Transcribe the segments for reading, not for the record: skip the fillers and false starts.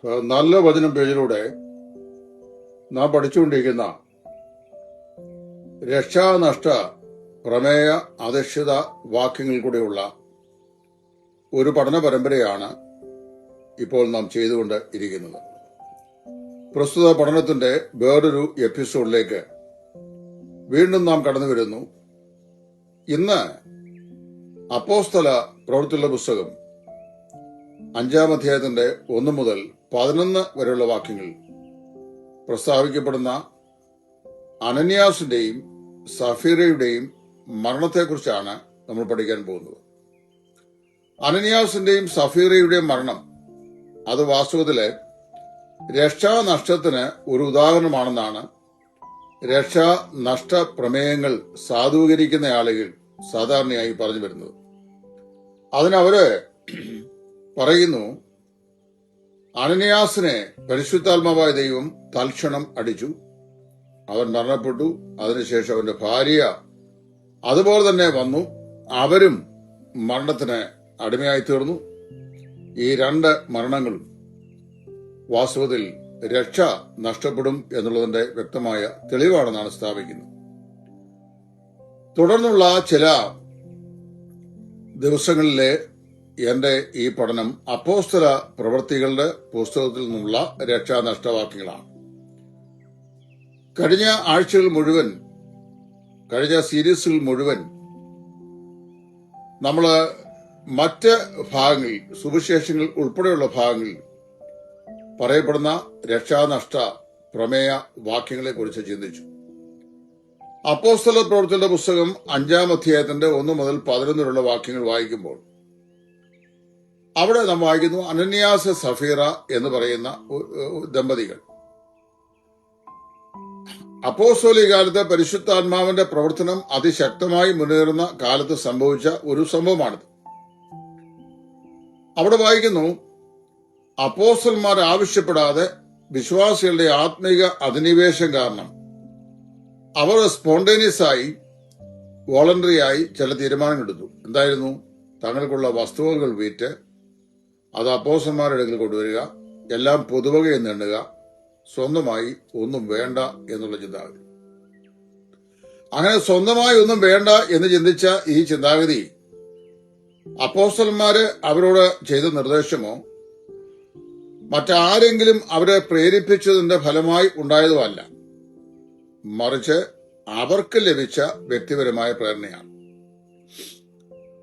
നല്ല വചനം പേജിലൂടെ നാം പഠിച്ചുകൊണ്ടിരിക്കുന്ന രക്ഷാനഷ്ട പ്രമേയ അധിഷ്ഠിത വാക്യങ്ങളിൽ കൂടെയുള്ള ഒരു പഠന പരമ്പരയാണ് ഇപ്പോൾ നാം ചെയ്തുകൊണ്ട് ഇരിക്കുന്നത്. പ്രസ്തുത പഠനത്തിന്റെ വേറൊരു എപ്പിസോഡിലേക്ക് വീണ്ടും നാം കടന്നു വരുന്നു. ഇന്ന് അപ്പോസ്തല പ്രവൃത്തിയുള്ള പുസ്തകം 5-ാം അധ്യായത്തിന്റെ 1 മുതൽ 11 വരെയുള്ള വാക്യങ്ങൾ പ്രസ്താവിക്കപ്പെടുന്ന അനന്യാസിന്റെയും സഫീറയുടെയും മരണത്തെക്കുറിച്ചാണ് നമ്മൾ പഠിക്കാൻ പോകുന്നത്. അനന്യാസിന്റെയും സഫീറയുടെയും മരണം അത് വാസ്തവത്തിലെ രക്ഷാനഷ്ടത്തിന് ഒരു ഉദാഹരണമാണെന്നാണ് രക്ഷാനഷ്ട പ്രമേയങ്ങൾ സാധൂകരിക്കുന്ന ആളുകൾ സാധാരണയായി പറഞ്ഞു വരുന്നത്. അതിനവര് പറയുന്നു, അനന്യാസിനെ പരിശുദ്ധാത്മാവായ ദൈവം തൽക്ഷണം അടിച്ചു, അവൻ മരണപ്പെട്ടു. അതിനുശേഷം അവന്റെ ഭാര്യ അതുപോലെ തന്നെ വന്നു, അവരും മരണത്തിന് അടിമയായി തീർന്നു. ഈ 2 മരണങ്ങളും വാസ്തവത്തിൽ രക്ഷ നഷ്ടപ്പെടും എന്നുള്ളതിന്റെ വ്യക്തമായ തെളിവാണെന്നാണ് സ്ഥാപിക്കുന്നത്. തുടർന്നുള്ള ചില ദിവസങ്ങളിലെ എന്റെ ഈ പഠനം അപ്പോസ്തല പ്രവൃത്തികളുടെ പുസ്തകത്തിൽ നിന്നുള്ള രക്ഷാനഷ്ടവാക്യങ്ങളാണ്. കഴിഞ്ഞ ആഴ്ചകൾ മുഴുവൻ, കഴിഞ്ഞ സീരീസുകൾ മുഴുവൻ നമ്മള് മറ്റ് ഭാഗങ്ങളിൽ, സുവിശേഷങ്ങൾ ഉൾപ്പെടെയുള്ള ഭാഗങ്ങളിൽ പറയപ്പെടുന്ന രക്ഷാനഷ്ട പ്രമേയ വാക്യങ്ങളെ കുറിച്ച് ചിന്തിച്ചു. അപ്പോസ്തല പ്രവൃത്തികളുടെ പുസ്തകം 5-ാം അധ്യായത്തിന്റെ 1 മുതൽ 11 വരെയുള്ള വാക്യങ്ങൾ വായിക്കുമ്പോൾ അവിടെ നാം വായിക്കുന്നു, അനന്യാസ് സഫീറ എന്ന് പറയുന്ന ദമ്പതികൾ അപ്പോസ്തോലിക കാലത്ത് പരിശുദ്ധാത്മാവിന്റെ പ്രവർത്തനം അതിശക്തമായി മുന്നേറുന്ന കാലത്ത് സംഭവിച്ച ഒരു സംഭവമാണിത്. അവിടെ വായിക്കുന്നു, അപ്പോസ്തലന്മാർ ആവശ്യപ്പെടാതെ വിശ്വാസികളുടെ ആത്മീക അധിനിവേശം കാരണം അവർ സ്പോണ്ടേനിയസ് ആയി, വോളണ്ടറിയായി ചില തീരുമാനങ്ങളെടുത്തു. എന്തായിരുന്നു? തങ്ങൾക്കുള്ള വസ്തുവകകൾ വിറ്റ് അത് അപ്പോസ്തലന്മാരുടെ അടുക്കൽ കൊണ്ടുവരിക, എല്ലാം പൊതുവകയെന്ന് എണ്ണുക, സ്വന്തമായി ഒന്നും വേണ്ട എന്നുള്ള ചിന്താഗതി. അങ്ങനെ സ്വന്തമായി ഒന്നും വേണ്ട എന്ന് ചിന്തിച്ച ഈ ചിന്താഗതി അപ്പോസ്തലന്മാര് അവരോട് ചെയ്ത നിർദ്ദേശമോ മറ്റാരെങ്കിലും അവരെ പ്രേരിപ്പിച്ചതിന്റെ ഫലമായി ഉണ്ടായതുമല്ല, മറിച്ച് അവർക്ക് ലഭിച്ച വ്യക്തിപരമായ പ്രേരണയാണ്.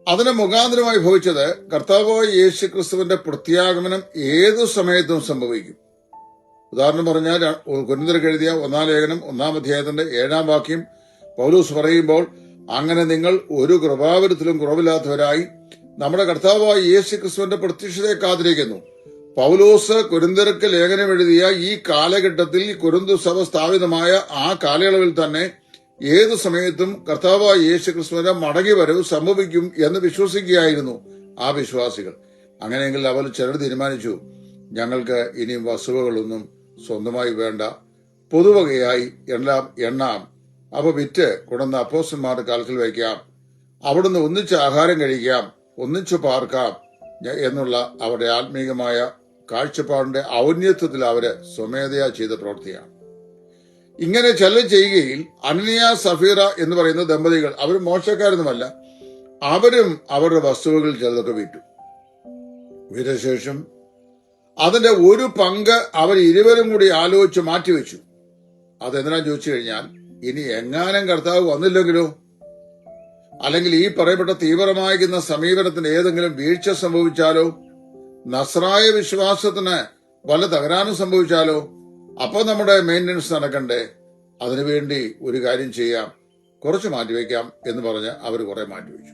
അതിന് മുഖാന്തരമായി ഭവിച്ചത് കർത്താവായ യേശുക്രിസ്തുവിന്റെ പ്രത്യാഗമനം ഏതു സമയത്തും സംഭവിക്കും. ഉദാഹരണം പറഞ്ഞാൽ കൊരിന്ത്യർക്ക് എഴുതിയ 1-ാം ലേഖനം 1-ാം അധ്യായത്തിന്റെ 7-ാം വാക്യം പൗലോസ് പറയുമ്പോൾ, അങ്ങനെ നിങ്ങൾ ഒരു കൃപാവരത്തിലും കുറവില്ലാത്തവരായി നമ്മുടെ കർത്താവായ യേശുക്രിസ്തുവിന്റെ പ്രത്യക്ഷതയെ കാത്തിരിക്കുന്നു. പൗലോസ് കൊരിന്ത്യർക്ക് ലേഖനം എഴുതിയ ഈ കാലഘട്ടത്തിൽ കൊരിന്തു സഭ സ്ഥാപിതമായ ആ കാലയളവിൽ തന്നെ ഏതു സമയത്തും കർത്താവായ യേശുക്രിസ്തുവിന്റെ മടങ്ങിവരവ് സംഭവിക്കും എന്ന് വിശ്വസിക്കുകയായിരുന്നു ആ വിശ്വാസികൾ. അങ്ങനെയെങ്കിൽ അവർ ചിലർ തീരുമാനിച്ചു, ഞങ്ങൾക്ക് ഇനിയും വസ്തുവകളൊന്നും സ്വന്തമായി വേണ്ട, പൊതുവകയായി എല്ലാം എണ്ണാം, അവ വിറ്റ് കൊണ്ടുവന്ന അപ്പോസ്തലന്മാരുടെ കാൽക്കൽ വയ്ക്കാം, അവിടുന്ന് ഒന്നിച്ച് ആഹാരം കഴിക്കാം, ഒന്നിച്ചു പാർക്കാം എന്നുള്ള അവരുടെ ആത്മീകമായ കാഴ്ചപ്പാടിന്റെ ഔന്നത്യത്തിൽ അവര് സ്വമേധയാ ചെയ്ത പ്രവൃത്തിയാണ്. ഇങ്ങനെ ചിലർ ചെയ്യുകയിൽ അനന്യാസ് സഫീറ എന്ന് പറയുന്ന ദമ്പതികൾ, അവർ മോശക്കാരൊന്നുമല്ല, അവരും അവരുടെ വസ്തുവകൾ ചിലതൊക്കെ വിറ്റു. വിറ്റശേഷം അതിന്റെ ഒരു പങ്ക് അവർ ഇരുവരും കൂടി ആലോചിച്ച് മാറ്റിവെച്ചു. അതെന്തിനാ ചോദിച്ചു കഴിഞ്ഞാൽ, ഇനി എങ്ങാനും കർത്താവ് വന്നില്ലെങ്കിലോ, അല്ലെങ്കിൽ ഈ പറയപ്പെട്ട തീവ്രമായിരിക്കുന്ന സമീപനത്തിന് ഏതെങ്കിലും വീഴ്ച സംഭവിച്ചാലോ, നസ്രായ വിശ്വാസത്തിന് വല്ല തകരാനും സംഭവിച്ചാലോ, അപ്പൊ നമ്മുടെ മെയിൻ്റനൻസ് നടക്കണ്ടേ, അതിനുവേണ്ടി ഒരു കാര്യം ചെയ്യാം, കുറച്ച് മാറ്റിവെക്കാം എന്ന് പറഞ്ഞ് അവർ കുറെ മാറ്റിവെച്ചു.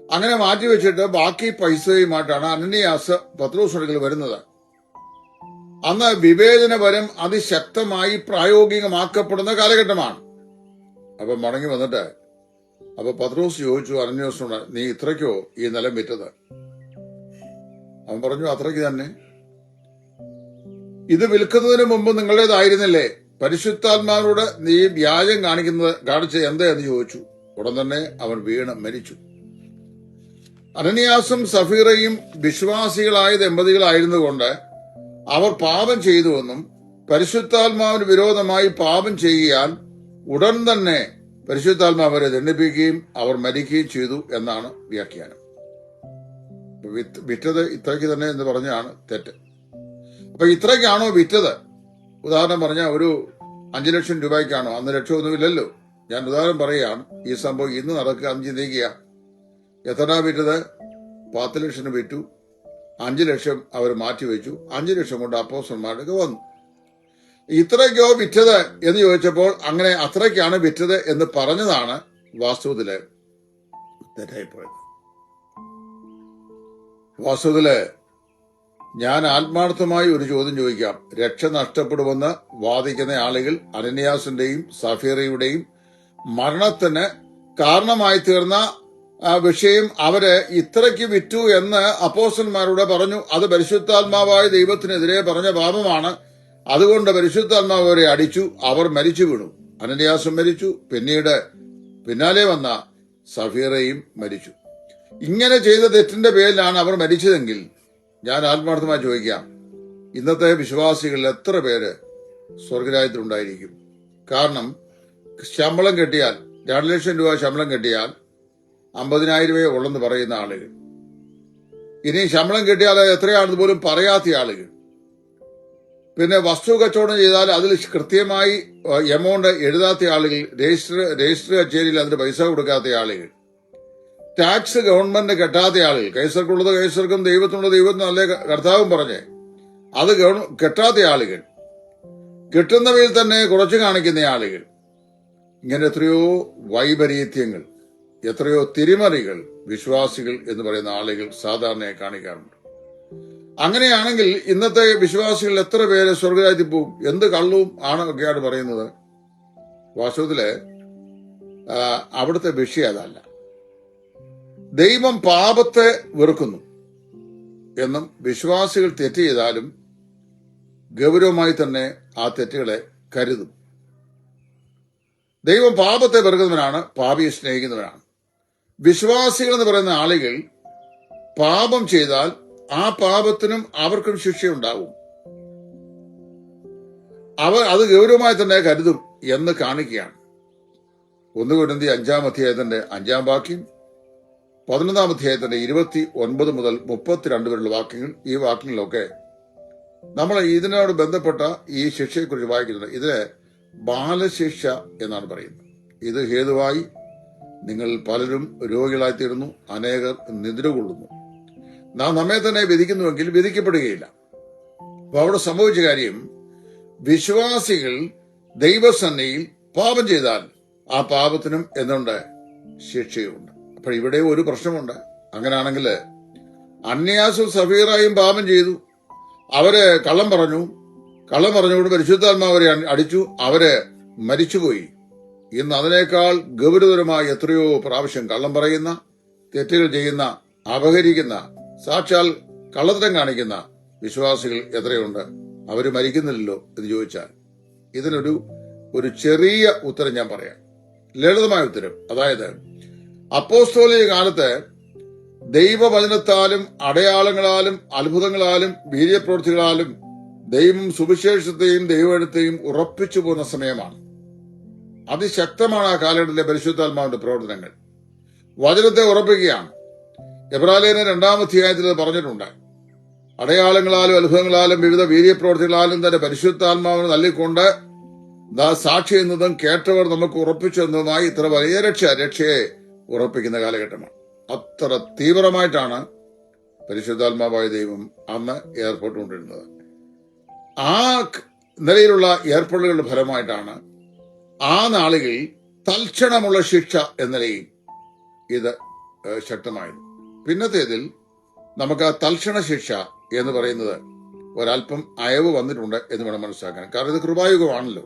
അങ്ങനെ മാറ്റിവെച്ചിട്ട് ബാക്കി പൈസയുമായിട്ടാണ് അനന്യാസ് പത്രോസിനടുക്കൽ വരുന്നത്. അന്ന് വിവേചനപരം അതിശക്തമായി പ്രായോഗികമാക്കപ്പെടുന്ന കാലഘട്ടമാണ്. അപ്പൊ മടങ്ങി വന്നിട്ട് അപ്പൊ പത്രോസ് ചോദിച്ചു അനന്യാസിനോട്, നീ ഇത്രയ്ക്കോ ഈ നിലം വിറ്റത്? അവൻ പറഞ്ഞു, അത്രയ്ക്ക് തന്നെ. ഇത് വിൽക്കുന്നതിന് മുമ്പ് നിങ്ങളുടേതായിരുന്നില്ലേ? പരിശുദ്ധാത്മാവിനോട് നീ വ്യാജം കാണിച്ച എന്താ എന്ന് ചോദിച്ചു. ഉടൻ തന്നെ അവൻ വീണ് മരിച്ചു. അനന്യാസും സഫീറയും വിശ്വാസികളായ ദമ്പതികളായിരുന്നുകൊണ്ട് അവർ പാപം ചെയ്തുവെന്നും പരിശുദ്ധാത്മാവിന് വിരോധമായി പാപം ചെയ്യാൻ ഉടൻ തന്നെ പരിശുദ്ധാത്മാവ് അവരെ ദണ്ഡിപ്പിക്കുകയും അവർ മരിക്കുകയും ചെയ്തു എന്നാണ് വ്യാഖ്യാനം. വിറ്റത് ഇത്രയ്ക്ക് തന്നെ എന്ന് പറഞ്ഞാണ് തെറ്റ്. അപ്പൊ ഇത്രയ്ക്കാണോ വിറ്റത്? ഉദാഹരണം പറഞ്ഞാൽ ഒരു 5 ലക്ഷം രൂപയ്ക്കാണോ? അന്ന് ലക്ഷമൊന്നുമില്ലല്ലോ. ഞാൻ ഉദാഹരണം പറയുകയാണ്. ഈ സംഭവം ഇന്ന് നടക്കുക എന്ന് ചിന്തിക്കുക. എത്ര വിറ്റത്? 10 ലക്ഷത്തിന് വിറ്റു. 5 ലക്ഷം അവർ മാറ്റിവെച്ചു. 5 ലക്ഷം കൊണ്ട് അപ്പോസ്തലന്മാർക്ക് വന്നു. ഇത്രയ്ക്കോ വിറ്റത് എന്ന് ചോദിച്ചപ്പോൾ അങ്ങനെ അത്രയ്ക്കാണ് വിറ്റത് എന്ന് പറഞ്ഞതാണ് വാസ്തവത്തില് തെറ്റായിപ്പോയത്. വാസ്തവത്തില് ഞാൻ ആത്മാർത്ഥമായി ഒരു ചോദ്യം ചോദിക്കാം. രക്ഷ നഷ്ടപ്പെടുമെന്ന് വാദിക്കുന്ന ആളുകൾ അനന്യാസിന്റെയും സഫീറയുടെയും മരണത്തിന് കാരണമായി തീർന്ന വിഷയം അവര് ഇത്രയ്ക്ക് വിറ്റു എന്ന് അപ്പോസ്തലന്മാരോട് പറഞ്ഞു. അത് പരിശുദ്ധാത്മാവായ ദൈവത്തിനെതിരെ പറഞ്ഞ പാപമാണ്. അതുകൊണ്ട് പരിശുദ്ധാത്മാവ് അവരെ അടിച്ചു. അവർ മരിച്ചു വീണു. അനന്യാസും മരിച്ചു. പിന്നീട് പിന്നാലെ വന്ന സഫീറയും മരിച്ചു. ഇങ്ങനെ ചെയ്ത തെറ്റിന്റെ പേരിലാണ് അവർ മരിച്ചതെങ്കിൽ ഞാൻ ആത്മാർത്ഥമായി ചോദിക്കാം, ഇന്നത്തെ വിശ്വാസികളിൽ എത്ര പേര് സ്വർഗരാജ്യത്തിലുണ്ടായിരിക്കും? കാരണം ശമ്പളം കിട്ടിയാൽ 2 ലക്ഷം രൂപ ശമ്പളം കിട്ടിയാൽ 50,000 ഉള്ളെന്ന് പറയുന്ന ആളുകൾ, ഇനി ശമ്പളം കിട്ടിയാൽ എത്രയാണെന്ന് പോലും പറയാത്ത ആളുകൾ, പിന്നെ വസ്തു കച്ചവടം ചെയ്താൽ അതിൽ കൃത്യമായി എമൗണ്ട് എഴുതാത്ത ആളുകൾ, രജിസ്റ്റർ കച്ചേരിയിൽ അതിന് പൈസ കൊടുക്കാത്ത ആളുകൾ, ടാക്സ് ഗവൺമെന്റ് കെട്ടാത്ത ആളുകൾ, കൈസർക്കുള്ളത് കൈസർക്കും ദൈവത്തിനുള്ള ദൈവത്തിന് നല്ല കർത്താവും പറഞ്ഞ് അത് കെട്ടാത്ത ആളുകൾ, കിട്ടുന്നവയിൽ തന്നെ കുറച്ച് കാണിക്കുന്ന ആളുകൾ, ഇങ്ങനെ എത്രയോ വൈപരീത്യങ്ങൾ, എത്രയോ തിരിമറികൾ വിശ്വാസികൾ എന്ന് പറയുന്ന ആളുകൾ സാധാരണയായി കാണിക്കാറുണ്ട്. അങ്ങനെയാണെങ്കിൽ ഇന്നത്തെ വിശ്വാസികൾ എത്ര പേര് സ്വർഗരാജ്യത്തിൽ പോകും? എന്ത് കള്ളവും ഒക്കെയാണ് പറയുന്നത്. വാസ്തവത്തില് അവിടുത്തെ വിഷയം അതല്ല. ദൈവം പാപത്തെ വെറുക്കുന്നു എന്നും വിശ്വാസികൾ തെറ്റ് ചെയ്താലും ഗൗരവമായി തന്നെ ആ തെറ്റുകളെ കരുതും. ദൈവം പാപത്തെ വെറുക്കുന്നവനാണ്, പാപിയെ സ്നേഹിക്കുന്നവനാണ്. വിശ്വാസികൾ എന്ന് പറയുന്ന ആളുകൾ പാപം ചെയ്താൽ ആ പാപത്തിനും അവർക്കും ശിക്ഷയുണ്ടാവും. അവർ അത് ഗൗരവമായി തന്നെ കരുതും എന്ന് കാണിക്കുകയാണ്. 1 കൊരിന്ത്യർ 5-ാം അധ്യായത്തിന്റെ 5-ാം വാക്യം, 11-ാം അധ്യായത്തിന്റെ 29 മുതൽ 32 വരെയുള്ള വാക്യങ്ങൾ. ഈ വാക്യങ്ങളിലൊക്കെ നമ്മൾ ഇതിനോട് ബന്ധപ്പെട്ട ഈ ശിക്ഷയെക്കുറിച്ച് വായിക്കുന്നുണ്ട്. ഇത് ബാലശിക്ഷ എന്നാണ് പറയുന്നത്. ഇത് ഹേതുവായി നിങ്ങൾ പലരും രോഗികളായിത്തീരുന്നു, അനേകർ നിദ്ര കൊള്ളുന്നു. നാം നമ്മെ തന്നെ വിധിക്കുന്നുവെങ്കിൽ വിധിക്കപ്പെടുകയില്ല. അപ്പൊ അവിടെ സംഭവിച്ച കാര്യം, വിശ്വാസികൾ ദൈവസന്നിധിയിൽ പാപം ചെയ്താൽ ആ പാപത്തിനും എന്തുണ്ട്? ശിക്ഷയുണ്ട്. അപ്പൊ ഇവിടെ ഒരു പ്രശ്നമുണ്ട്. അങ്ങനെയാണെങ്കിൽ അന്യാസും സഫീറായും പാപം ചെയ്തു, അവര് കള്ളം പറഞ്ഞുകൊണ്ട് പരിശുദ്ധാത്മാവ് അവരെ അടിച്ചു, അവര് മരിച്ചുപോയി. ഇന്ന് അതിനേക്കാൾ ഗൗരവതരമായി എത്രയോ പ്രാവശ്യം കള്ളം പറയുന്ന, തെറ്റുകൾ ചെയ്യുന്ന, അപഹരിക്കുന്ന, സാക്ഷാൽ കള്ളത്തരം കാണിക്കുന്ന വിശ്വാസികൾ എത്രയുണ്ട്? അവര് മരിക്കുന്നില്ലല്ലോ എന്ന് ചോദിച്ചാൽ ഇതിനൊരു ചെറിയ ഉത്തരം ഞാൻ പറയാം. ലളിതമായ ഉത്തരം. അതായത് അപ്പോസ്തോലിക കാലത്ത് ദൈവവചനത്താലും അടയാളങ്ങളാലും അത്ഭുതങ്ങളാലും വീര്യപ്രവൃത്തികളാലും ദൈവം സുവിശേഷത്തെയും ദൈവവചനത്തെയും ഉറപ്പിച്ചു പോകുന്ന സമയമാണ്. അതിശക്തമാണ് ആ കാലഘട്ടത്തിലെ പരിശുദ്ധാത്മാവിന്റെ പ്രവർത്തനങ്ങൾ. വചനത്തെ ഉറപ്പിക്കുകയാണ്. എബ്രായലേഖനം 2-ാം അധ്യായത്തിൽ പറഞ്ഞിട്ടുണ്ട്. അടയാളങ്ങളാലും അത്ഭുതങ്ങളാലും വിവിധ വീര്യപ്രവർത്തികളാലും തന്നെ പരിശുദ്ധാത്മാവിന് നൽകിക്കൊണ്ട് സാക്ഷി എന്നതും കേട്ടവർ നമുക്ക് ഉറപ്പിച്ചു എന്നതുമായി ഇത്ര വലിയ രക്ഷയെ ഉറപ്പിക്കുന്ന കാലഘട്ടമാണ്. അത്ര തീവ്രമായിട്ടാണ് പരിശുദ്ധാത്മാവായ ദൈവം അന്ന് ഏർപ്പെട്ടുകൊണ്ടിരുന്നത്. ആ നിലയിലുള്ള ഏർപ്പെടലുകളുടെ ഫലമായിട്ടാണ് ആ നാളുകളിൽ തൽക്ഷണമുള്ള ശിക്ഷ എന്ന നിലയിൽ ഇത് ശക്തമായത്. പിന്നത്തേതിൽ നമുക്ക് ആ തൽക്ഷണ ശിക്ഷ എന്ന് പറയുന്നത് ഒരല്പം അയവ് വന്നിട്ടുണ്ട് എന്ന് വേണം മനസ്സിലാക്കാൻ. കാരണം ഇത് കൃപായുഗമാണല്ലോ.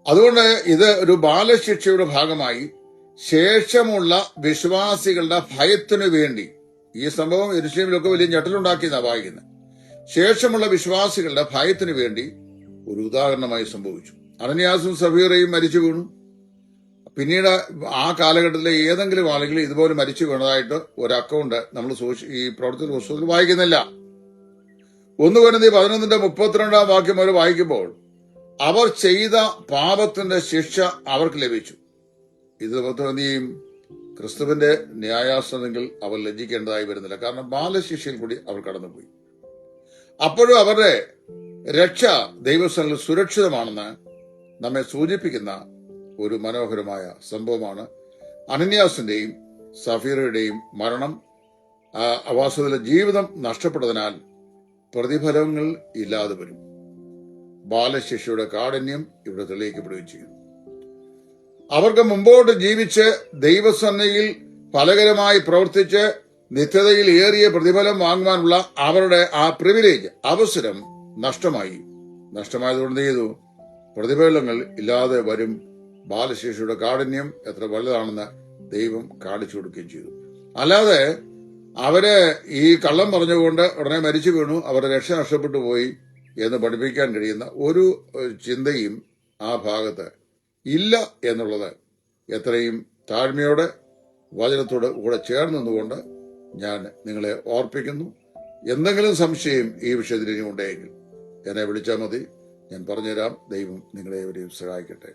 അതുകൊണ്ട് ഇത് ഒരു ബാലശിക്ഷയുടെ ഭാഗമായി ശേഷമുള്ള വിശ്വാസികളുടെ ഭയത്തിനു വേണ്ടി, ഈ സംഭവം യെരൂശലേമിലൊക്കെ വലിയ ഞെട്ടലുണ്ടാക്കിയെന്നാണ് വായിക്കുന്നത്. ശേഷമുള്ള വിശ്വാസികളുടെ ഭയത്തിനു വേണ്ടി ഒരു ഉദാഹരണമായി സംഭവിച്ചു. അനന്യാസും സഫീറയും മരിച്ചു വീണു. പിന്നീട് ആ കാലഘട്ടത്തിലെ ഏതെങ്കിലും ആളുകൾ ഇതുപോലെ മരിച്ചു വീണതായിട്ട് ഒരു അക്കൗണ്ട് നമ്മൾ ഈ പ്രവർത്തന പുസ്തകത്തിൽ വായിക്കുന്നില്ല. 1 കൊരിന്ത്യർ 11:32 അവർ വായിക്കുമ്പോൾ അവർ ചെയ്ത പാപത്തിന്റെ ശിക്ഷ അവർക്ക് ലഭിച്ചു. ഇത് നിമിത്തം എന്ത് ചെയ്യും? ക്രിസ്തുവിന്റെ ന്യായാസനത്തിൽ അവർ ലജ്ജിക്കേണ്ടതായി വരുന്നില്ല. കാരണം ബാലശിക്ഷയിൽ കൂടി അവർ കടന്നുപോയി. അപ്പോഴും അവരുടെ രക്ഷ ദൈവസ്ഥലിൽ സുരക്ഷിതമാണെന്ന് നമ്മെ സൂചിപ്പിക്കുന്ന ഒരു മനോഹരമായ സംഭവമാണ് അനന്യാസിന്റെയും സഫീറയുടെയും മരണം. വാസ്തവത്തിലെ ജീവിതം നഷ്ടപ്പെട്ടതിനാൽ പ്രതിഫലങ്ങൾ ഇല്ലാതെ വരും. ബാലശിക്ഷയുടെ കാഠിന്യം ഇവിടെ തെളിയിക്കപ്പെടുകയും ചെയ്യുന്നു. അവർക്ക് മുമ്പോട്ട് ജീവിച്ച് ദൈവസന്നിധിയിൽ ഫലകരമായി പ്രവർത്തിച്ച് നിത്യതയിൽ ഏറിയ പ്രതിഫലം വാങ്ങുവാനുള്ള അവരുടെ ആ പ്രിവിലേജ്, അവസരം നഷ്ടമായതുകൊണ്ട് ചെയ്തു? പ്രതിഫലങ്ങൾ ഇല്ലാതെ വരും. ബാലശിക്ഷയുടെ കാഠിന്യം എത്ര വലുതാണെന്ന് ദൈവം കാണിച്ചു കൊടുക്കുകയും ചെയ്തു. അല്ലാതെ അവര് ഈ കള്ളം പറഞ്ഞുകൊണ്ട് ഉടനെ മരിച്ചു വീണു, അവരുടെ രക്ഷ നഷ്ടപ്പെട്ടു പോയി എന്ന് പഠിപ്പിക്കാൻ കഴിയുന്ന ഒരു ചിന്തയും ആ ഭാഗത്ത് ഇല്ല എന്നുള്ളത് എത്രയും താഴ്മയോടെ വചനത്തോട് കൂടെ ചേർന്ന് നിന്നുകൊണ്ട് ഞാൻ നിങ്ങളെ ഓർപ്പിക്കുന്നു. എന്തെങ്കിലും സംശയം ഈ വിഷയത്തിൽ ഇനി ഉണ്ടെങ്കിൽ എന്നെ വിളിച്ചാൽ മതി, ഞാൻ പറഞ്ഞുതരാം. ദൈവം നിങ്ങളെ സഹായിക്കട്ടെ.